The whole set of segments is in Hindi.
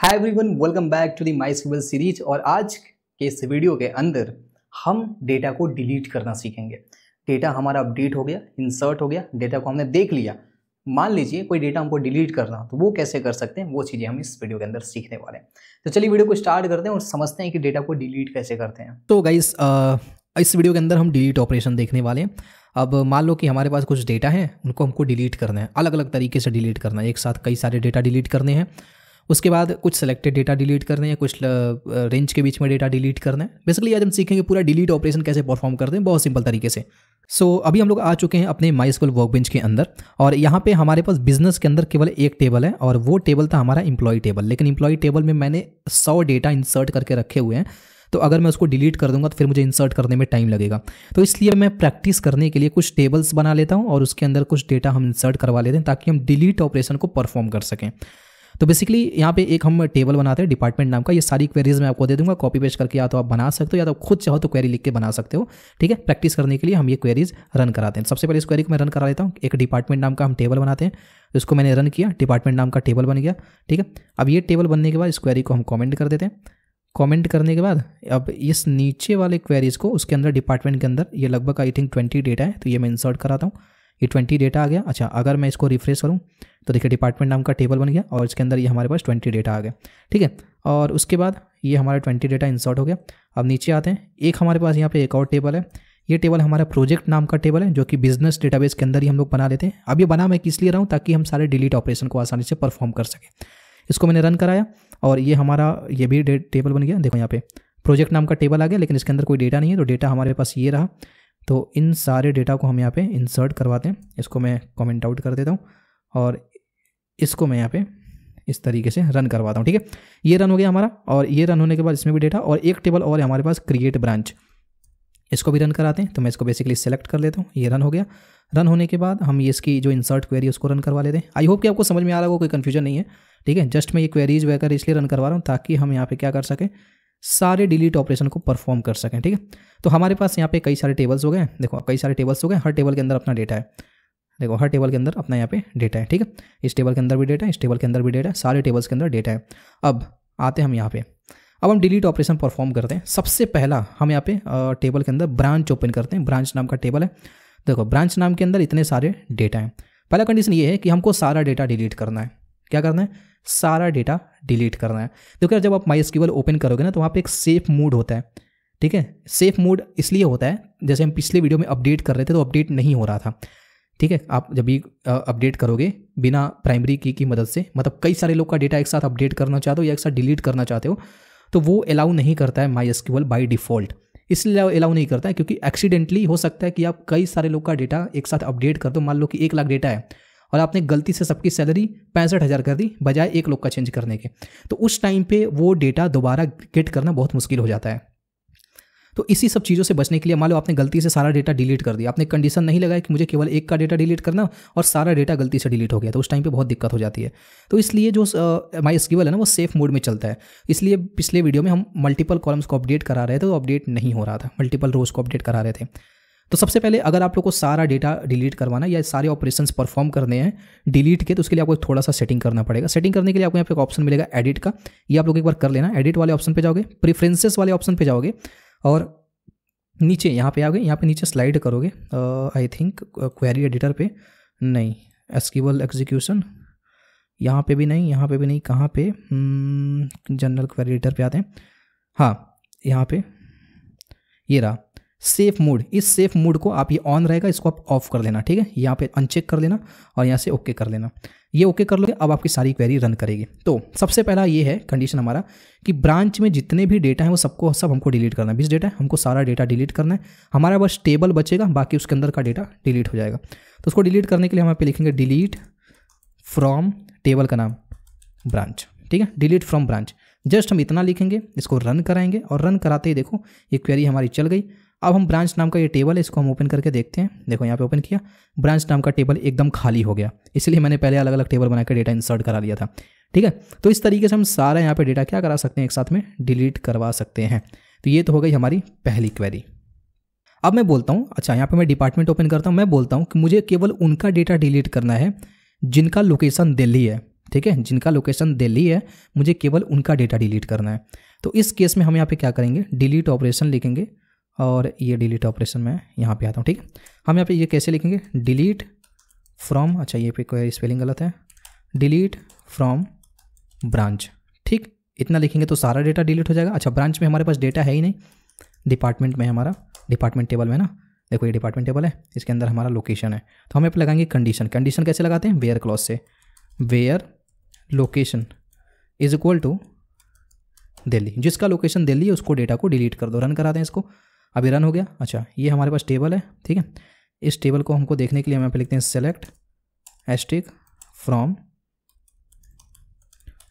Hi everyone, welcome back to the MySQL series. और आज के इस वीडियो के अंदर हम डेटा को डिलीट करना सीखेंगे। डेटा हमारा अपडेट हो गया, इंसर्ट हो गया, डेटा को हमने देख लिया। मान लीजिए कोई डेटा हमको डिलीट करना, तो वो कैसे कर सकते हैं, वो चीज़ें हम इस वीडियो के अंदर सीखने वाले हैं। तो चलिए वीडियो को स्टार्ट करते हैं और समझते हैं कि डेटा को डिलीट कैसे करते हैं। तो गाइस इस वीडियो के अंदर हम डिलीट ऑपरेशन देखने वाले हैं। अब मान लो कि हमारे पास कुछ डेटा है, उनको हमको डिलीट करना है, अलग अलग तरीके से डिलीट करना है। एक साथ कई सारे डेटा डिलीट करने हैं। उसके बाद कुछ सेलेक्टेड डेटा डिलीट करने हैं, कुछ रेंज के बीच में डेटा डिलीट करना है। बेसिकली आज हम सीखेंगे पूरा डिलीट ऑपरेशन कैसे परफॉर्म करते हैं, बहुत सिंपल तरीके से। अभी हम लोग आ चुके हैं अपने माइस्क्यूएल वर्कबेंच के अंदर, और यहाँ पे हमारे पास बिजनेस के अंदर केवल एक टेबल है, और वो टेबल था हमारा एम्प्लॉय टेबल। लेकिन एम्प्लॉय टेबल में मैंने 100 डेटा इंसर्ट करके रखे हुए हैं, तो अगर मैं उसको डिलीट कर दूंगा तो फिर मुझे इंसर्ट करने में टाइम लगेगा। तो इसलिए मैं प्रैक्टिस करने के लिए कुछ टेबल्स बना लेता हूँ और उसके अंदर कुछ डेटा हम इंसर्ट करवा लेते हैं, ताकि हम डिलीट ऑपरेशन को परफॉर्म कर सकें। तो बेसिकली यहाँ पे एक हम टेबल बनाते हैं डिपार्टमेंट नाम का। ये सारी क्वेरीज मैं आपको दे दूंगा, कॉपी पेस्ट करके या तो आप बना सकते हो या तो खुद चाहो तो क्वेरी लिख के बना सकते हो। ठीक है, प्रैक्टिस करने के लिए हम ये क्वेरीज रन कराते हैं। सबसे पहले इस क्वेरी को मैं रन करा लेता हूँ। एक डिपार्टमेंट नाम का हम टेबल बनाते हैं, इसको मैंने रन किया, डिपार्टमेंट नाम का टेबल बन गया। ठीक है, अब ये टेबल बनने के बाद इस क्वेरी को हम कॉमेंट कर देते हैं। कमेंट करने के बाद अब इस नीचे वाले क्वेरीज को उसके अंदर डिपार्टमेंट के अंदर ये लगभग आई थिंक 20 डेटा है, तो ये मैं इंसर्ट कराता हूँ। ये 20 डेटा आ गया। अच्छा, अगर मैं इसको रिफ्रेश करूँ तो देखिए डिपार्टमेंट नाम का टेबल बन गया और इसके अंदर ये हमारे पास 20 डेटा आ गया। ठीक है, और उसके बाद ये हमारा 20 डेटा इंसर्ट हो गया। अब नीचे आते हैं, एक हमारे पास यहाँ पे एक और टेबल है। ये टेबल हमारा प्रोजेक्ट नाम का टेबल है, जो कि बिजनेस डेटाबेस के अंदर ही हम लोग बना लेते हैं। अब ये बना मैं किस लिए रहा हूँ, ताकि हम सारे डिलीट ऑपरेशन को आसानी से परफॉर्म कर सकें। इसको मैंने रन कराया और ये हमारा ये भी टेबल बन गया। देखो यहाँ पे प्रोजेक्ट नाम का टेबल आ गया, लेकिन इसके अंदर कोई डेटा नहीं है, तो डेटा हमारे पास ये रहा। तो इन सारे डेटा को हम यहाँ पे इंसर्ट करवाते हैं। इसको मैं कमेंट आउट कर देता हूँ और इसको मैं यहाँ पे इस तरीके से रन करवाता हूँ। ठीक है, ये रन हो गया हमारा, और ये रन होने के बाद इसमें भी डेटा, और एक टेबल और है हमारे पास क्रिएट ब्रांच, इसको भी रन कराते हैं। तो मैं इसको बेसिकली सेलेक्ट कर लेता हूँ, ये रन हो गया। रन होने के बाद हम ये इसकी जो इंसर्ट क्वेरी उसको रन करवा लेते हैं। आई होप कि आपको समझ में आ रहा होगा, कोई कन्फ्यूजन नहीं है। ठीक है, जस्ट मैं ये क्वेरीज वगैरह इसलिए रन करवा रहा हूँ ताकि हम यहाँ पे क्या कर सकें, सारे डिलीट ऑपरेशन को परफॉर्म कर सकें। ठीक है, तो हमारे पास यहाँ पे कई सारे टेबल्स हो गए। देखो कई सारे टेबल्स हो गए, हर टेबल के अंदर अपना डेटा है। देखो हर टेबल के अंदर अपना यहाँ पे डेटा है। ठीक है, इस टेबल के अंदर भी डेटा है, इस टेबल के अंदर भी डेटा है, सारे टेबल्स के अंदर डेटा है। अब आते हैं हम यहाँ पे, अब हम डिलीट ऑपरेशन परफॉर्म करते हैं। सबसे पहला हम यहाँ पे टेबल के अंदर ब्रांच ओपन करते हैं। ब्रांच नाम का टेबल है। देखो ब्रांच नाम के अंदर इतने सारे डेटा हैं। पहला कंडीशन ये है कि हमको सारा डेटा डिलीट करना है। क्या करना है? सारा डेटा डिलीट करना है। देखो जब आप माइस्क्यूएल ओपन करोगे ना, तो वहाँ पे एक सेफ मोड होता है। ठीक है, सेफ मोड इसलिए होता है, जैसे हम पिछले वीडियो में अपडेट कर रहे थे तो अपडेट नहीं हो रहा था। ठीक है, आप जब भी अपडेट करोगे बिना प्राइमरी की मदद से, मतलब कई सारे लोग का डेटा एक साथ अपडेट करना चाहते हो या एक साथ डिलीट करना चाहते हो, तो वो अलाउ नहीं करता है माइस्क्यूएल बाय डिफ़ॉल्ट। इसलिए अलाउ नहीं करता है क्योंकि एक्सीडेंटली हो सकता है कि आप कई सारे लोग का डेटा एक साथ अपडेट कर दो। मान लो कि 1 लाख डेटा है और आपने गलती से सबकी सैलरी 65,000 कर दी, बजाय 1 लोग का चेंज करने के, तो उस टाइम पे वो डेटा दोबारा गेट करना बहुत मुश्किल हो जाता है। तो इसी सब चीज़ों से बचने के लिए, मान लो आपने गलती से सारा डेटा डिलीट कर दिया, आपने कंडीशन नहीं लगाया कि मुझे केवल 1 का डेटा डिलीट करना, और सारा डेटा गलती से डिलीट हो गया, तो उस टाइम पे बहुत दिक्कत हो जाती है। तो इसलिए जो माइस्क्यूएल है ना, वो सेफ मोड में चलता है। इसलिए पिछले वीडियो में हम मल्टीपल कॉलम्स को अपडेट करा रहे थे, तो अपडेट नहीं हो रहा था, मल्टीपल रोज को अपडेट करा रहे थे। तो सबसे पहले अगर आप लोग को सारा डेटा डिलीट करवाना या सारे ऑपरेशंस परफॉर्म करने हैं डिलीट के, तो उसके लिए आपको थोड़ा सा सेटिंग करना पड़ेगा। सेटिंग करने के लिए आपको यहाँ पे एक ऑप्शन मिलेगा एडिट का, ये आप लोग एक बार कर लेना। एडिट वाले ऑप्शन पे जाओगे, प्रेफरेंसेस वाले ऑप्शन पे जाओगे, और नीचे यहाँ पे आओगे, यहाँ पे नीचे स्लाइड करोगे। आई थिंक क्वेरी एडिटर पे नहीं, एसक्यूएल एग्जीक्यूशन यहाँ पे भी नहीं, यहाँ पे भी नहीं, कहाँ पे, जनरल क्वेरी एडिटर पे आते हैं। हाँ, यहाँ पे ये रहा सेफ मोड। इस सेफ मोड को आप, ये ऑन रहेगा, इसको आप ऑफ कर लेना। ठीक है, यहाँ पे अनचेक कर लेना और यहाँ से ओके कर लेना। ये ओके कर लोगे, अब आपकी सारी क्वेरी रन करेगी। तो सबसे पहला ये है कंडीशन हमारा कि ब्रांच में जितने भी डेटा है वो सब हमको डिलीट करना है। 20 डेटा है, हमको सारा डेटा डिलीट करना है। हमारा बस टेबल बचेगा, बाकी उसके अंदर का डेटा डिलीट हो जाएगा। तो उसको डिलीट करने के लिए हम यहाँ पे लिखेंगे डिलीट फ्रॉम टेबल का नाम ब्रांच। ठीक है, डिलीट फ्रॉम ब्रांच, जस्ट हम इतना लिखेंगे, इसको रन कराएंगे, और रन कराते ही देखो ये क्वेरी हमारी चल गई। अब हम ब्रांच नाम का ये टेबल है, इसको हम ओपन करके देखते हैं। देखो यहाँ पे ओपन किया, ब्रांच नाम का टेबल एकदम खाली हो गया, इसलिए मैंने पहले अलग अलग टेबल बनाकर डेटा इंसर्ट करा लिया था। ठीक है, तो इस तरीके से हम सारा यहाँ पे डेटा क्या करा सकते हैं, एक साथ में डिलीट करवा सकते हैं। तो ये तो हो गई हमारी पहली क्वेरी। अब मैं बोलता हूँ, अच्छा यहाँ पे मैं डिपार्टमेंट ओपन करता हूँ, मैं बोलता हूँ कि मुझे केवल उनका डेटा डिलीट करना है जिनका लोकेशन दिल्ली है। ठीक है, जिनका लोकेशन दिल्ली है मुझे केवल उनका डेटा डिलीट करना है। तो इस केस में हम यहाँ पे क्या करेंगे, डिलीट ऑपरेशन लिखेंगे, और ये डिलीट ऑपरेशन मैं यहाँ पे आता हूँ। ठीक है, हम यहाँ पे ये कैसे लिखेंगे, डिलीट फ्रॉम, अच्छा ये पे कोई स्पेलिंग गलत है, डिलीट फ्रॉम ब्रांच। ठीक, इतना लिखेंगे तो सारा डेटा डिलीट हो जाएगा। अच्छा, ब्रांच में हमारे पास डेटा है ही नहीं, डिपार्टमेंट में हमारा, डिपार्टमेंट टेबल में ना, देखो ये डिपार्टमेंट टेबल है, इसके अंदर हमारा लोकेशन है। तो हम यहाँ पे लगाएंगे कंडीशन। कंडीशन कैसे लगाते हैं, वेयर क्लॉज से, where location is equal to Delhi, जिसका लोकेशन दिल्ली है उसको डेटा को डिलीट कर दो। रन करा दें इसको, अभी रन हो गया। अच्छा, ये हमारे पास टेबल है, ठीक है, इस टेबल को हमको देखने के लिए हम यहाँ पे लिखते हैं सेलेक्ट एस्टिक फ्रॉम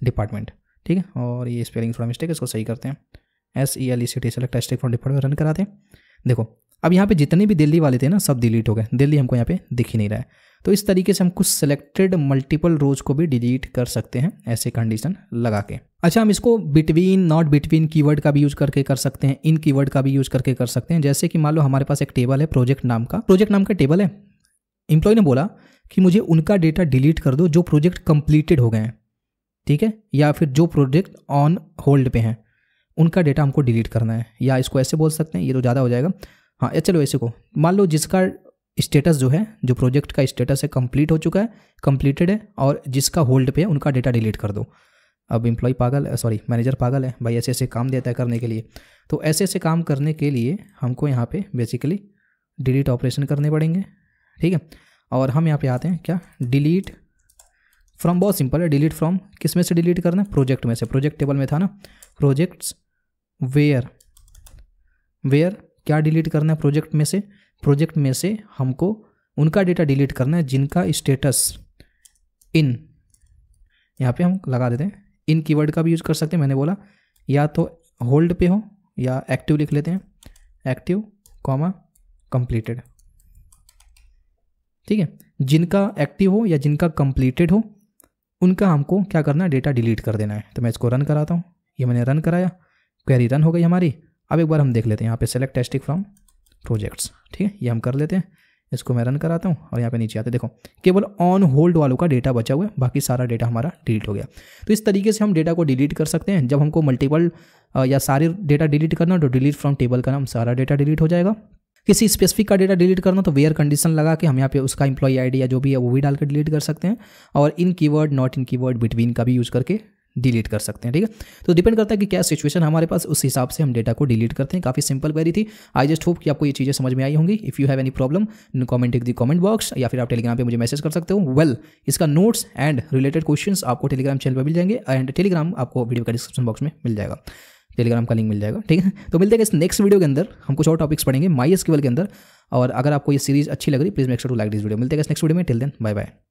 डिपार्टमेंट। ठीक है, और ये स्पेलिंग थोड़ा मिस्टेक है, इसको सही करते हैं, SELECT select asterisk from department, run कराते हैं। देखो अब यहाँ पे जितने भी दिल्ली वाले थे ना सब डिलीट हो गए, दिल्ली हमको यहाँ पे दिख ही नहीं रहा है। तो इस तरीके से हम कुछ सिलेक्टेड मल्टीपल रोज को भी डिलीट कर सकते हैं ऐसे कंडीशन लगा के। अच्छा, हम इसको बिटवीन, नॉट बिटवीन कीवर्ड का भी यूज करके कर सकते हैं, इन कीवर्ड का भी यूज करके कर सकते हैं। जैसे कि मान लो हमारे पास एक टेबल है, प्रोजेक्ट नाम का टेबल है, एम्प्लॉय ने बोला कि मुझे उनका डेटा डिलीट कर दो जो प्रोजेक्ट कंप्लीटेड हो गए हैं, ठीक है, या फिर जो प्रोजेक्ट ऑन होल्ड पे हैं उनका डेटा हमको डिलीट करना है। या इसको ऐसे बोल सकते हैं, ये तो ज़्यादा हो जाएगा, हाँ चलो ऐसे को, मान लो जिसका स्टेटस जो है, जो प्रोजेक्ट का स्टेटस है कंप्लीट हो चुका है, कंप्लीटेड है, और जिसका होल्ड पे है उनका डेटा डिलीट कर दो। अब एम्प्लॉय पागल, सॉरी मैनेजर पागल है भाई, ऐसे ऐसे काम देता है करने के लिए। तो ऐसे ऐसे काम करने के लिए हमको यहाँ पे बेसिकली डिलीट ऑपरेशन करने पड़ेंगे, ठीक है। और हम यहाँ पे आते हैं क्या, डिलीट फ्रॉम, बहुत सिंपल है, डिलीट फ्रॉम किस में से डिलीट करना है, प्रोजेक्ट में से, प्रोजेक्ट टेबल में था ना, प्रोजेक्ट्स वेयर, वेयर क्या डिलीट करना है प्रोजेक्ट में से, प्रोजेक्ट में से हमको उनका डेटा डिलीट करना है जिनका स्टेटस इन, यहाँ पे हम लगा देते हैं, इन कीवर्ड का भी यूज कर सकते हैं, मैंने बोला या तो होल्ड पे हो या एक्टिव लिख लेते हैं, एक्टिव कॉमा कंप्लीटेड, ठीक है, जिनका एक्टिव हो या जिनका कंप्लीटेड हो उनका हमको क्या करना है, डेटा डिलीट कर देना है। तो मैं इसको रन कराता हूँ, ये मैंने रन कराया, क्वेरी रन हो गई हमारी। अब एक बार हम देख लेते हैं यहाँ पे सेलेक्ट एस्टिक फ्रॉम प्रोजेक्ट्स, ठीक है, ये हम कर लेते हैं, इसको मैं रन कराता हूँ और यहाँ पे नीचे आते हैं, देखो केवल ऑन होल्ड वालों का डेटा बचा हुआ है, बाकी सारा डेटा हमारा डिलीट हो गया। तो इस तरीके से हम डेटा को डिलीट कर सकते हैं। जब हमको मल्टीपल या सारे डेटा डिलीट करना तो डिलीट फ्रॉम टेबल का नाम सारा डेटा डिलीट हो जाएगा। किसी स्पेसिफिक का डेटा डिलीट करना तो वेयर कंडीशन लगा के हम यहाँ पे उसका एम्प्लॉय आईडी या जो भी है वो भी डाल के डिलीट कर सकते हैं। और in keyword, not in keyword, between का भी यूज करके डिलीट कर सकते हैं, ठीक है। तो डिपेंड करता है कि क्या सिचुएशन हमारे पास, उस हिसाब से हम डेटा को डिलीट करते हैं। काफी सिंपल क्वेरी थी। आई जस्ट होप कि आपको ये चीजें समझ में आई होंगी। If you have any problem comment in the comment box, या फिर आप टेलीग्राम पे मुझे मैसेज कर सकते हो। वेल, इसका नोट्स एंड रिलेटेड क्वेश्चंस आपको टेलीग्राम चैनल पर मिल जाएंगे, एंड टेलीग्राम आपको वीडियो का डिस्क्रिप्शन बॉक्स में मिल जाएगा, टेलीग्राम का लिंक मिल जाएगा, ठीक है। तो मिलते हैं इस नेक्स्ट वीडियो के अंदर, हम कुछ और टॉपिक्स पढ़ेंगे MySQL के अंदर। और अगर आपको ये सीरीज अच्छी लग रही, please make sure to like this video. मिलते हैं इस नेक्स्ट वीडियो में, टिल देन बाय बाय।